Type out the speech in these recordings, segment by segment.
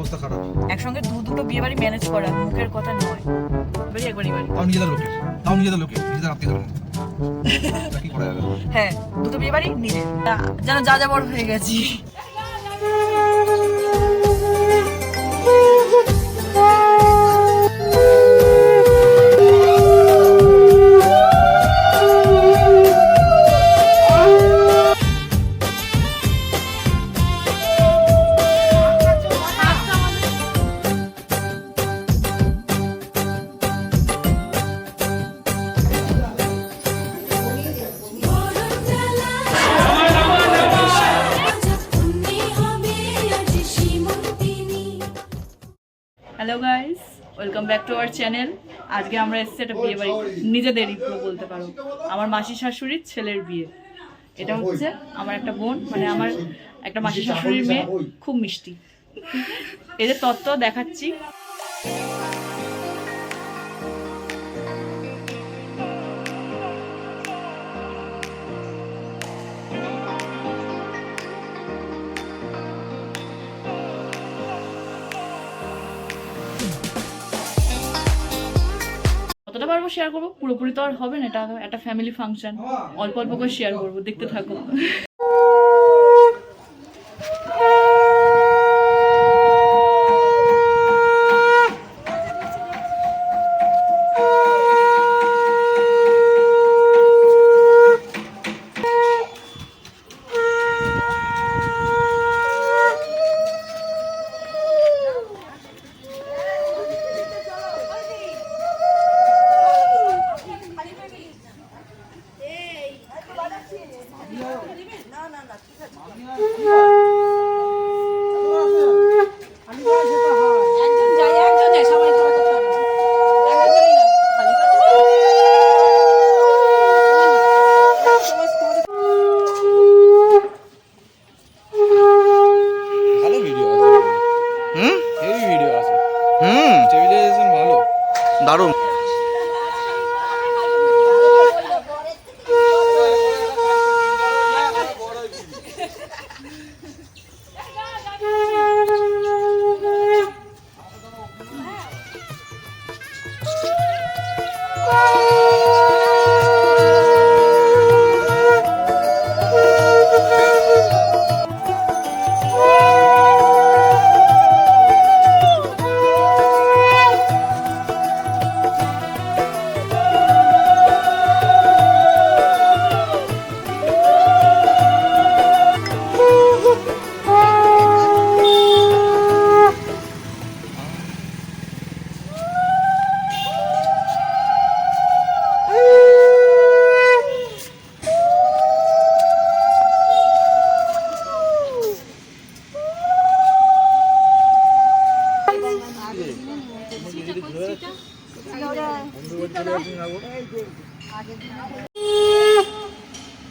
অবস্থা খারাপ। একসঙ্গে দুটো বিয়ে বাড়ি ম্যানেজ করা মুখের কথা নয়। বলি একবারই বাড়ি। তাও নিজেদের লোকের, নিজেদের আত্মীয়দের মতো। কি করা যাবে? হ্যাঁ, দুটো বিয়ে বাড়ি নিজে। যেন যা যা বড় হয়ে গেছি। Hello guys, welcome back to our channel. আজকে আমরা এসেছি একটা বিয়ে বাড়ি, নিজেদেরই পুরো বলতে পারো। আমার মাসি শাশুড়ির ছেলের বিয়ে। এটা হচ্ছে আমার একটা বোন, মানে আমার একটা মাসি শাশুড়ির মেয়ে, খুব মিষ্টি। এদের তত্ত্ব দেখাচ্ছি। কতটা পারবো শেয়ার করবো, পুরোপুরি তো আর হবে না, এটা একটা ফ্যামিলি ফাংশন। অল্প অল্প করে শেয়ার করবো, দেখতে থাকো। দারুণ।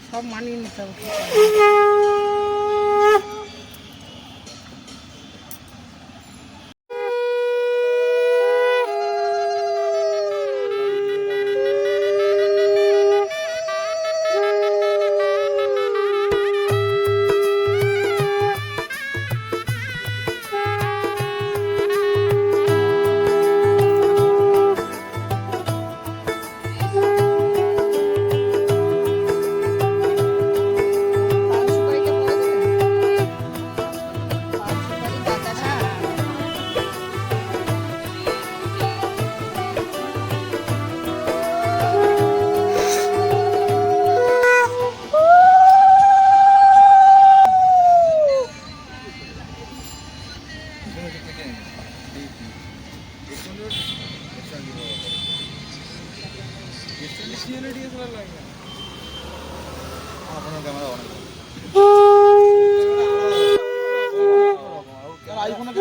সব মানিয়ে নিতে হবে। আপনার ক্যামেরা অনেক আইফোনে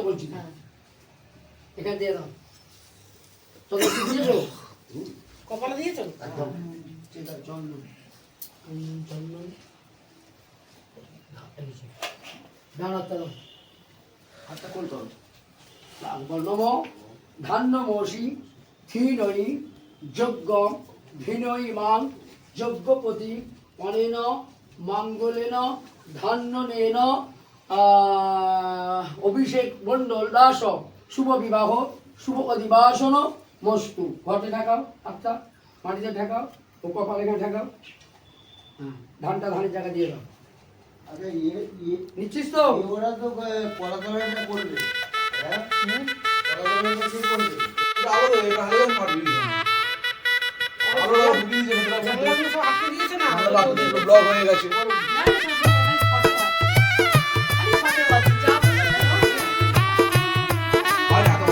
বলছি না এখানে দিয়ে দাও তোকে কি দিয়েছো কপালে দিয়েছো একদম ঠিক আছে চন্দন চন্দন ডানাতে দাও হাতটা কোন তোর বর্ণম ধান্যমসি থিনয়ি যজ্ঞ ভিনয়ি মান যজ্ঞপতি অনেন মঙ্গলেন ধান্যনেন অভিষেক মণ্ডল দাস শুভ বিবাহ শুভ অধিবাসন মস্তু ঘরে ঢাকাও হাতটা মাটিতে ঢাকাও ও কপালে ঢাকাও হ্যাঁ ধানটা ধানের জায়গা দিয়ে দাও আচ্ছা নিচ্ছিস তো ওরা তো পড়াশোনাটা করবে হ্যাঁ পড়াশোনাটা কি করবে আলো এটা হারিয়ে পারবি আলো ঢুকিয়ে দিয়েছে জানলাগুলো সব আটকে দিয়েছে না ব্লক হয়ে গেছে আর এত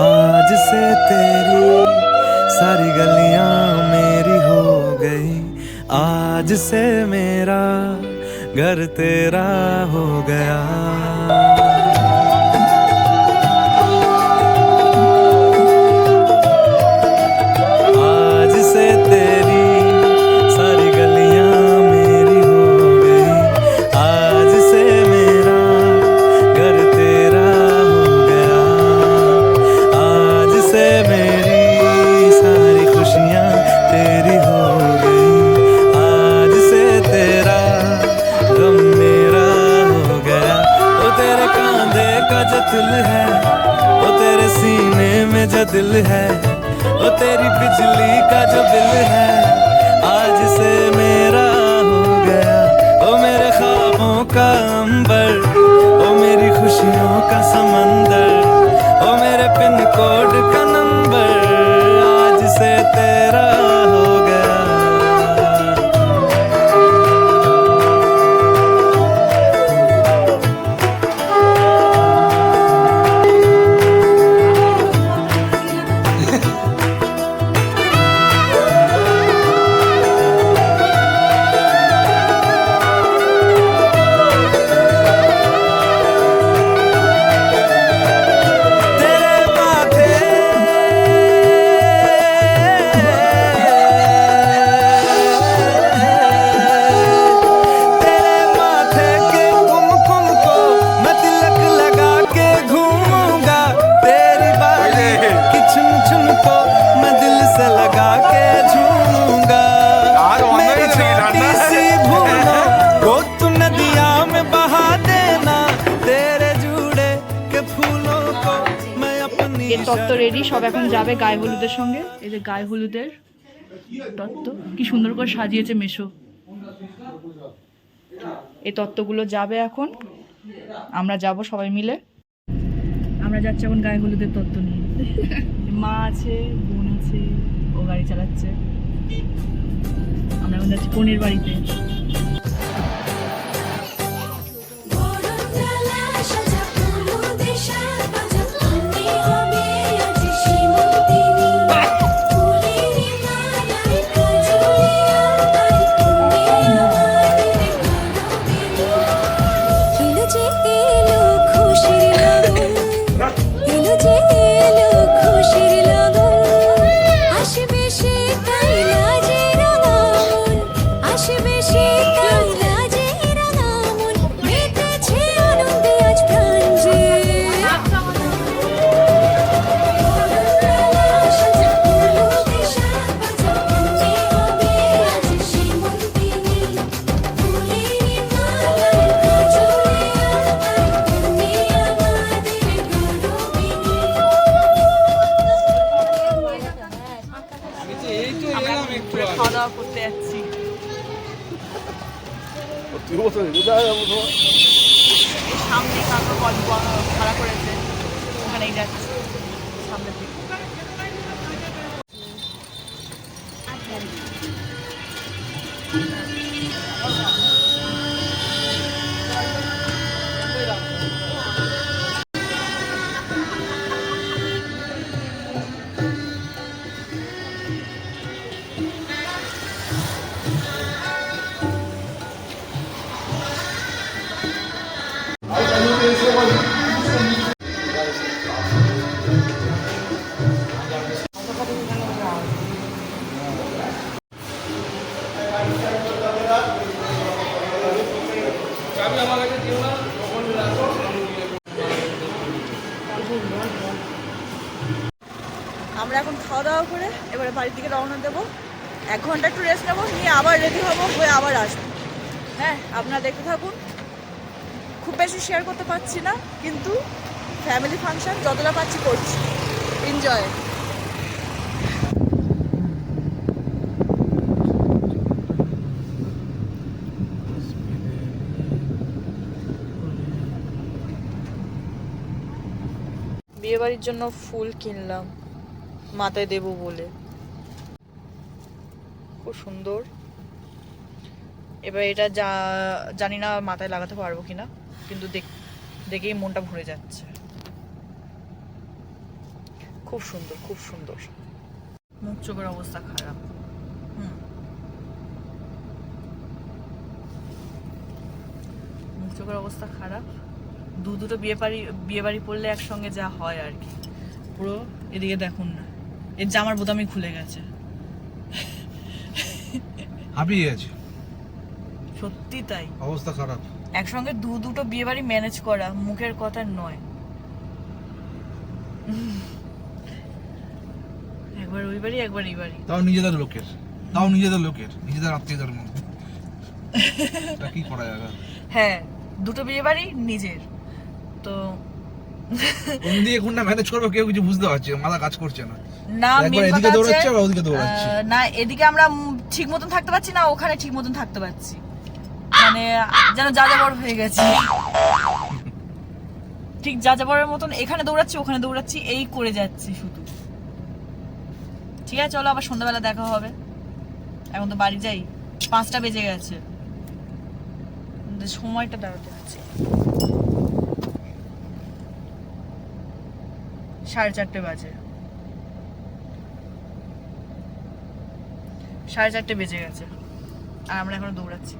आज से तेरी सारी गलियां मेरी हो गई आज से मेरा घर तेरा हो गया आज से तेरी सारी गलियां मेरी हो गई आज से मेरा घर तेरा हो गया आज से मेरी सारी खुशियाँ तेरी हो गई आज से तेरा गम मेरा हो गया वो तेरे कांधे का जो दिल है वो तेरे सीने में जो दिल है वो तेरी बिजली का जो बिल है आज से मेरा हो गया वो मेरे ख्वाबों का अंबर वो मेरी खुशियों का समंदर ओ मेरे पिन कोड का नंबर आज से तेरा हो गया तेरे माथे तेरे माथे के कुमकुम को मैं तिलक लगा के घूमूंगा तेरी बाली की छुम छुम को मैं दिल से लगा के झूमूंगा मेरी छोटी सी भूलों को तू नदिया में बहा देना तेरे जुड़े के फूलों को मैं अपनी এর তত্ত্ব রেডি, সব এখন যাবে গায়ে হলুদের সঙ্গে। এই যে গায়ে হলুদের তত্ত্ব কি সুন্দর করে সাজিয়েছে মেশো। এই তত্ত্বগুলো যাবে এখন, আমরা যাব সবাই মিলে। আমরা যাচ্ছি এখন গায়ে হলুদের তত্ত্ব নিয়ে। মা আছে, বোন আছে, ও গাড়ি চালাচ্ছে। আমরা এখন যাচ্ছি বোনের বাড়িতে। খাওয়া দাওয়া করতে যাচ্ছি। সামনে কারো ভাড়া করেছে, ওখানেই যাচ্ছি সামনের দিকে। আমরা এখন খাওয়া দাওয়া করে এবারে বাড়ির দিকে রওনা দেবো। 1 ঘন্টা একটু রেস্ট নেবো, নিয়ে আবার রেডি হবো, হয়ে আবার আসবো। হ্যাঁ, আপনারা দেখতে থাকুন। খুব বেশি শেয়ার করতে পারছি না, কিন্তু ফ্যামিলি ফাংশন যতটা পাচ্ছি করছি। এনজয়। বিয়ে বাড়ির জন্য ফুল কিনলাম মাথায় দেবো বলে, খুব সুন্দর। এবার এটা জানি না মাথায় লাগাতে পারবো কিনা, কিন্তু দেখেই মনটা ভরে যাচ্ছে। খুব সুন্দর, খুব সুন্দর। মুখ চোখের অবস্থা খারাপ। মুখ চোখের অবস্থা খারাপ। দুটো বিয়ে বাড়ি পড়লে একসঙ্গে যা হয় আর কি। পুরো এদিকে দেখুন না, এর জামার বোতামই খুলে গেছে। হাঁপিয়ে গেছে, সত্যি তাই, অবস্থা খারাপ। একসঙ্গে দুটো বিয়ে বাড়ি ম্যানেজ করা মুখের কথা নয়। একবার ওই বাড়ি, একবার এই বাড়ি, তাও নিজেদের লোকের, নিজেদের আত্মীয়দের মধ্যে। কি করা যাবে? হ্যাঁ, দুটো বিয়ে বাড়ি নিজের। তো কোন দিয়ে কোনটা ম্যানেজ করবো কেউ কিছু বুঝতে পারছে না, মাথা কাজ করছে না। না, একবার এদিকে দৌড়াচ্ছে, আবার ওদিকে দৌড়াচ্ছে। না, এদিকে আমরা ঠিক মতন থাকতে পারছি না, ওখানে ঠিক মতন থাকতে পারছি। মানে যেন যাযাবর হয়ে গেছে। ঠিক যাযাবরের মতন এখানে দৌড়াচ্ছি, ওখানে দৌড়াচ্ছি, এই করে যাচ্ছি শুধু। ঠিক আছে, চলো আবার সন্ধ্যাবেলা দেখা হবে। এখন তো বাড়ি যাই, 5টা বেজে গেছে। সময়টা দাঁড়াতে হচ্ছে 4:30 বাজে। 4:30 বেজে গেছে, আর আমরা এখন দৌড়াচ্ছি।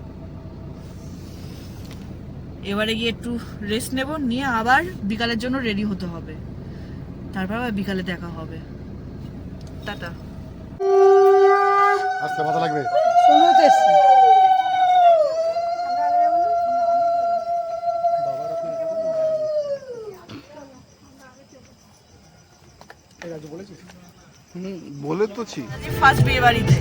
এবারে গিয়ে একটু রেস্ট নেব, নিয়ে আবার বিকালের জন্য রেডি হতে হবে। তারপর আবার বিকালে দেখা হবে। টাটা। আজকে মাথা লাগবে। বলে তো ছি ফার্স্ট বিয়ে বাড়িতে,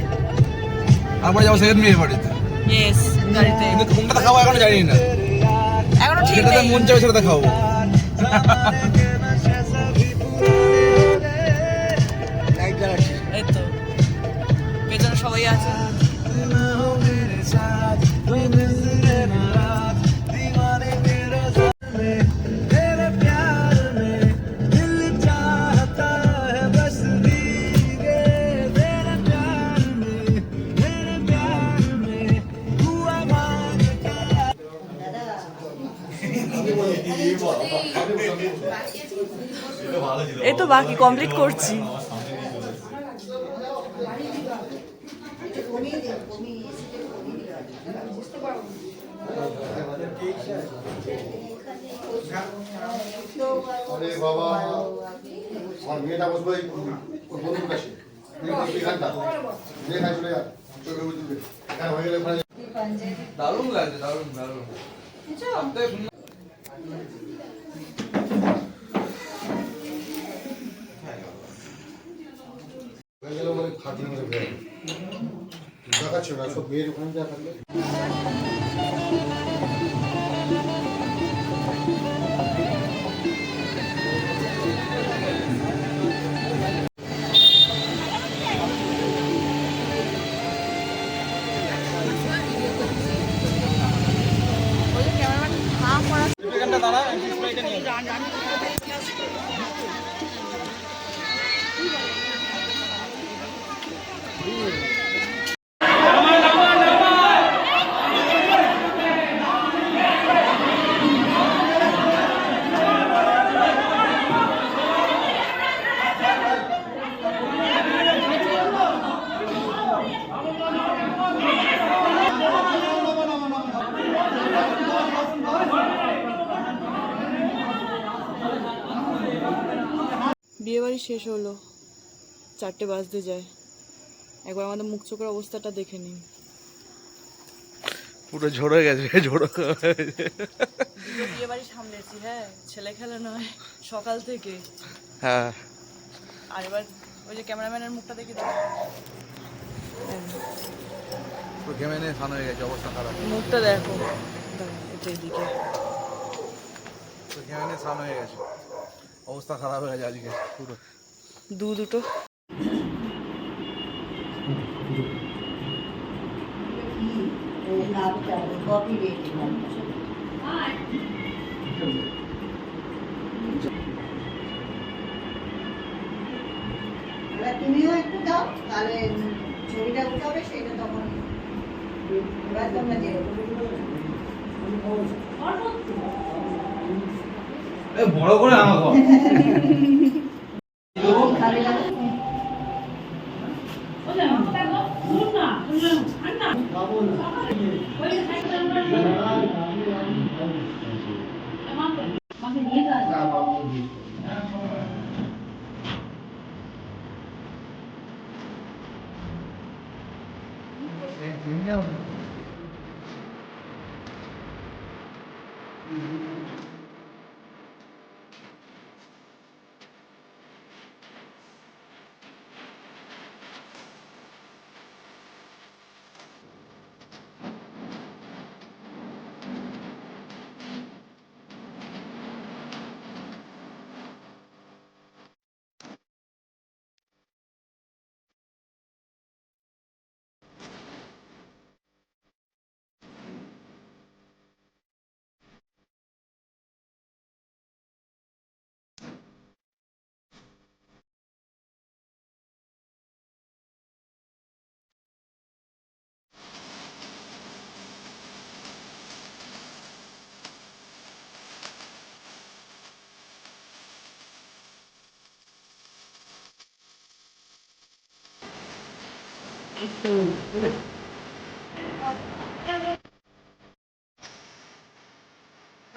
তারপরে যাবো সেকেন্ড বিয়ে বাড়িতে। ইয়েস, গাড়িতে। কিন্তু কোনটা খাবো এখনো জানি না, এখনো ঠিক যেটাতে নেই। মন চাইবে সেটাতে খাবো। এই তো পেছনে সবাই আছে। এই তো বাকি কমপ্লিট করছি। আরে বাবা, আমার মেয়েটা বসবে ওর বন্ধুর কাছে। এখানটা যেখানে চলে যা, চোখে বুঝবে এখানে হয়ে গেলে ওখানে দারুণ লাগছে, দারুণ দারুণ। হয়ে গেলে মানে খাটিয়ে মধ্যে ভেবে দেখাচ্ছে না, সব মেয়ের ওখানে যা থাকলে বাড়ি শেষ হলো, 4টে বাজতে যায়। একবার আমাদের মুখ চোখের অবস্থাটা দেখে নিন। পুরো ঝোড়ো হয়ে গেছে, ঝোড়ো। দুটো বিয়ে বাড়ি সামলেছি, হ্যাঁ, ছেলে খেলা নয়, সকাল থেকে। হ্যাঁ, আর এবার ওই যে ক্যামেরাম্যানের মুখটা দেখে দাও, পুরো ঘেমে নিয়ে স্নান হয়ে গেছে, অবস্থা খারাপ। মুখটা দেখো, এটা এদিকে। পুরো ঘেমে নিয়ে স্নান হয়ে গেছে, অবস্থা খারাপ হয়ে গেছে আজকে পুরো। দুটো তুমিও একটু দাও, তাহলে ছবিটা উঠাবে, সেটা তখন এবার তোমরা যে বড় করে আমাকে খালি